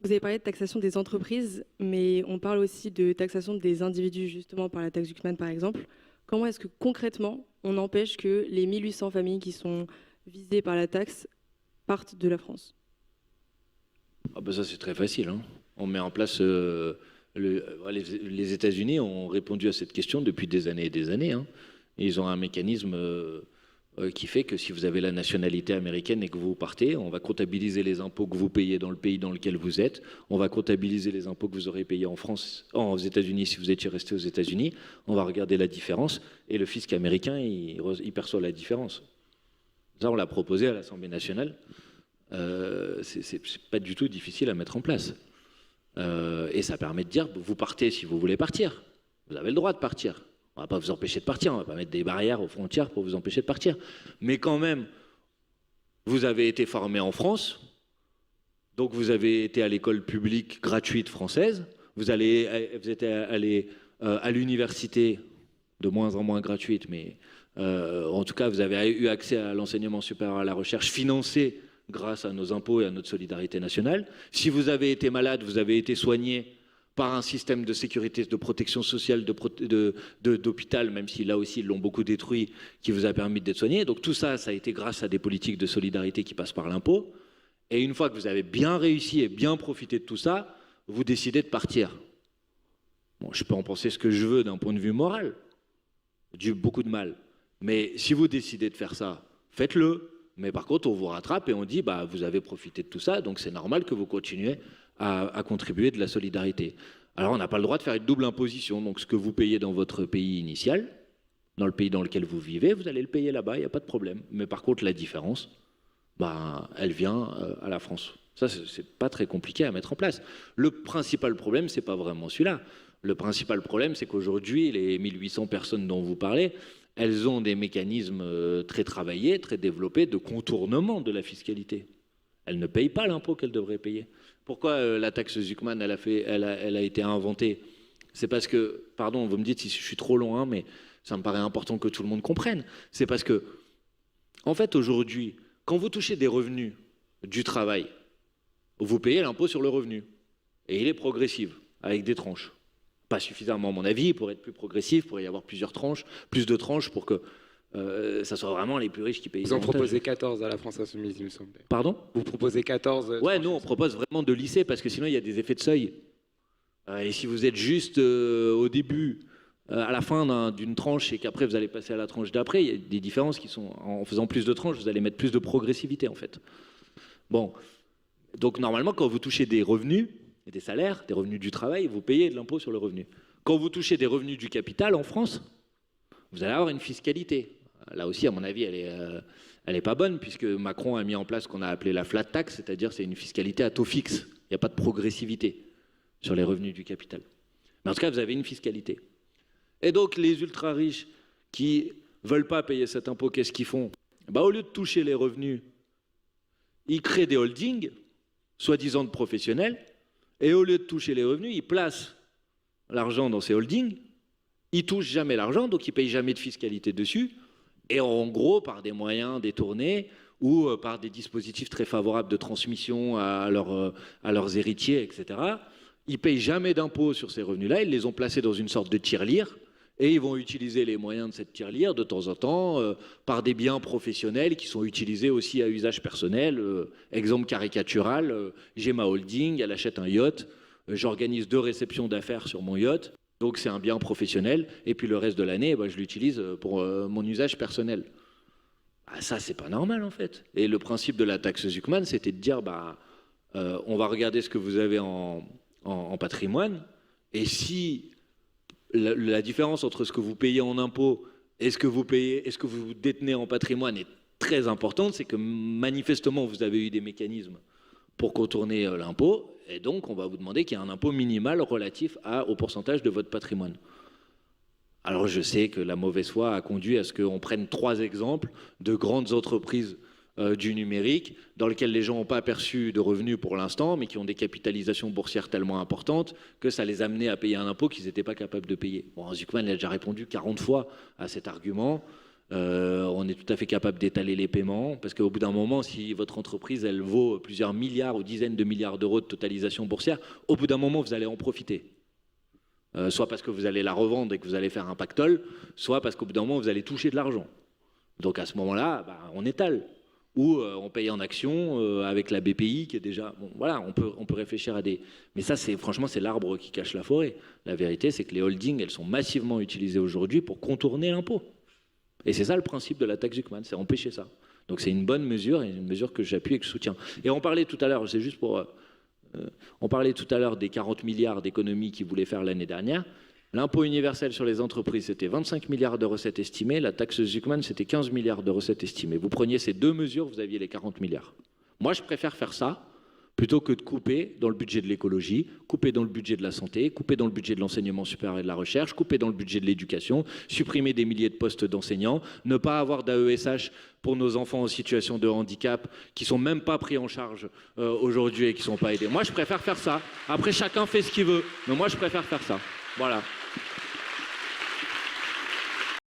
Vous avez parlé de taxation des entreprises, mais on parle aussi de taxation des individus, justement par la taxe Zuckman par exemple. Comment est-ce que concrètement on empêche que les 1800 familles qui sont visées par la taxe partent de la France? Ah ben ça c'est très facile, hein. On met en place les États-Unis ont répondu à cette question depuis des années et des années, hein. Et ils ont un mécanisme qui fait que si vous avez la nationalité américaine et que vous partez, on va comptabiliser les impôts que vous payez dans le pays dans lequel vous êtes, on va comptabiliser les impôts que vous aurez payés en France, aux États-Unis si vous étiez resté aux États-Unis, on va regarder la différence et le fisc américain il perçoit la différence. Ça on l'a proposé à l'Assemblée nationale. C'est pas du tout difficile à mettre en place. Et ça permet de dire, vous partez si vous voulez partir. Vous avez le droit de partir. On ne va pas vous empêcher de partir, on ne va pas mettre des barrières aux frontières pour vous empêcher de partir. Mais quand même, vous avez été formé en France, donc vous avez été à l'école publique gratuite française, vous êtes allé à l'université, de moins en moins gratuite, mais en tout cas, vous avez eu accès à l'enseignement supérieur à la recherche financé grâce à nos impôts et à notre solidarité nationale. Si vous avez été malade, vous avez été soigné par un système de sécurité, de protection sociale, d'hôpital, même si là aussi ils l'ont beaucoup détruit, qui vous a permis d'être soigné. Donc tout ça, ça a été grâce à des politiques de solidarité qui passent par l'impôt. Et une fois que vous avez bien réussi et bien profité de tout ça, vous décidez de partir. Bon, je peux en penser ce que je veux d'un point de vue moral. J'ai eu beaucoup de mal. Mais si vous décidez de faire ça, faites-le. Mais par contre, on vous rattrape et on dit, bah, vous avez profité de tout ça, donc c'est normal que vous continuez à contribuer de la solidarité. Alors, on n'a pas le droit de faire une double imposition. Donc, ce que vous payez dans votre pays initial, dans le pays dans lequel vous vivez, vous allez le payer là-bas, il n'y a pas de problème. Mais par contre, la différence, bah, elle vient à la France. Ça, c'est pas très compliqué à mettre en place. Le principal problème, c'est pas vraiment celui-là. Le principal problème, c'est qu'aujourd'hui, les 1800 personnes dont vous parlez, elles ont des mécanismes très travaillés, très développés de contournement de la fiscalité. Elles ne payent pas l'impôt qu'elles devraient payer. Pourquoi la taxe Zuckman, elle a été inventée? C'est parce que, pardon, vous me dites si je suis trop loin, mais ça me paraît important que tout le monde comprenne. C'est parce que, en fait, aujourd'hui, quand vous touchez des revenus du travail, vous payez l'impôt sur le revenu. Et il est progressif, avec des tranches. Pas suffisamment, à mon avis, pour être plus progressif, pour y avoir plusieurs tranches, plus de tranches pour que ça soit vraiment les plus riches qui payent. Vous en proposez 14 à la France Insoumise, il me semble. Pardon? Vous proposez 14 Ouais, nous on propose vraiment de lisser parce que sinon il y a des effets de seuil. Et si vous êtes juste au début, à la fin d'une tranche et qu'après vous allez passer à la tranche d'après, il y a des différences qui sont, en faisant plus de tranches, vous allez mettre plus de progressivité en fait. Bon, donc normalement quand vous touchez des revenus, des salaires, des revenus du travail, vous payez de l'impôt sur le revenu. Quand vous touchez des revenus du capital en France, vous allez avoir une fiscalité. Là aussi, à mon avis, elle est pas bonne, puisque Macron a mis en place ce qu'on a appelé la flat tax, c'est-à-dire c'est une fiscalité à taux fixe. Il n'y a pas de progressivité sur les revenus du capital. Mais en tout cas, vous avez une fiscalité. Et donc, les ultra-riches qui veulent pas payer cet impôt, qu'est-ce qu'ils font? Bah, au lieu de toucher les revenus, ils créent des holdings, soi-disant de professionnels, et au lieu de toucher les revenus, ils placent l'argent dans ces holdings, ils touchent jamais l'argent, donc ils payent jamais de fiscalité dessus, et en gros, par des moyens détournés ou par des dispositifs très favorables de transmission à leurs héritiers, etc., ils payent jamais d'impôts sur ces revenus-là, ils les ont placés dans une sorte de tirelire, et ils vont utiliser les moyens de cette tirelire de temps en temps par des biens professionnels qui sont utilisés aussi à usage personnel. Exemple caricatural, j'ai ma holding, elle achète un yacht, j'organise 2 réceptions d'affaires sur mon yacht, donc c'est un bien professionnel, et puis le reste de l'année, bah, je l'utilise pour mon usage personnel. Ah, ça, c'est pas normal en fait. Et le principe de la taxe Zuckman, c'était de dire, bah, on va regarder ce que vous avez en patrimoine, et si la différence entre ce que vous payez en impôts et ce que vous payez, et ce que vous détenez en patrimoine est très importante, c'est que manifestement vous avez eu des mécanismes pour contourner l'impôt, et donc on va vous demander qu'il y ait un impôt minimal relatif au pourcentage de votre patrimoine. Alors je sais que la mauvaise foi a conduit à ce qu'on prenne 3 exemples de grandes entreprises du numérique, dans lesquelles les gens n'ont pas perçu de revenus pour l'instant, mais qui ont des capitalisations boursières tellement importantes que ça les amenait à payer un impôt qu'ils n'étaient pas capables de payer. Bon, Zuckman a déjà répondu 40 fois à cet argument. On est tout à fait capable d'étaler les paiements, parce qu'au bout d'un moment, si votre entreprise, elle vaut plusieurs milliards ou dizaines de milliards d'euros de totalisation boursière, au bout d'un moment, vous allez en profiter. Soit parce que vous allez la revendre et que vous allez faire un pactole, soit parce qu'au bout d'un moment, vous allez toucher de l'argent. Donc à ce moment-là, on étale. Ou on paye en action avec la BPI qui est déjà... Bon, voilà, on peut réfléchir à des... Mais ça, franchement, c'est l'arbre qui cache la forêt. La vérité, c'est que les holdings, elles sont massivement utilisées aujourd'hui pour contourner l'impôt. Et c'est ça le principe de la taxe Zuckman, c'est empêcher ça. Donc c'est une bonne mesure, et une mesure que j'appuie et que je soutiens. Et on parlait tout à l'heure, c'est juste pour... on parlait tout à l'heure des 40 milliards d'économies qu'ils voulaient faire l'année dernière. L'impôt universel sur les entreprises, c'était 25 milliards de recettes estimées. La taxe Zuckman, c'était 15 milliards de recettes estimées. Vous preniez ces deux mesures, vous aviez les 40 milliards. Moi, je préfère faire ça plutôt que de couper dans le budget de l'écologie, couper dans le budget de la santé, couper dans le budget de l'enseignement supérieur et de la recherche, couper dans le budget de l'éducation, supprimer des milliers de postes d'enseignants, ne pas avoir d'AESH pour nos enfants en situation de handicap qui sont même pas pris en charge aujourd'hui et qui sont pas aidés. Moi, je préfère faire ça. Après, chacun fait ce qu'il veut, mais moi, je préfère faire ça. Voilà.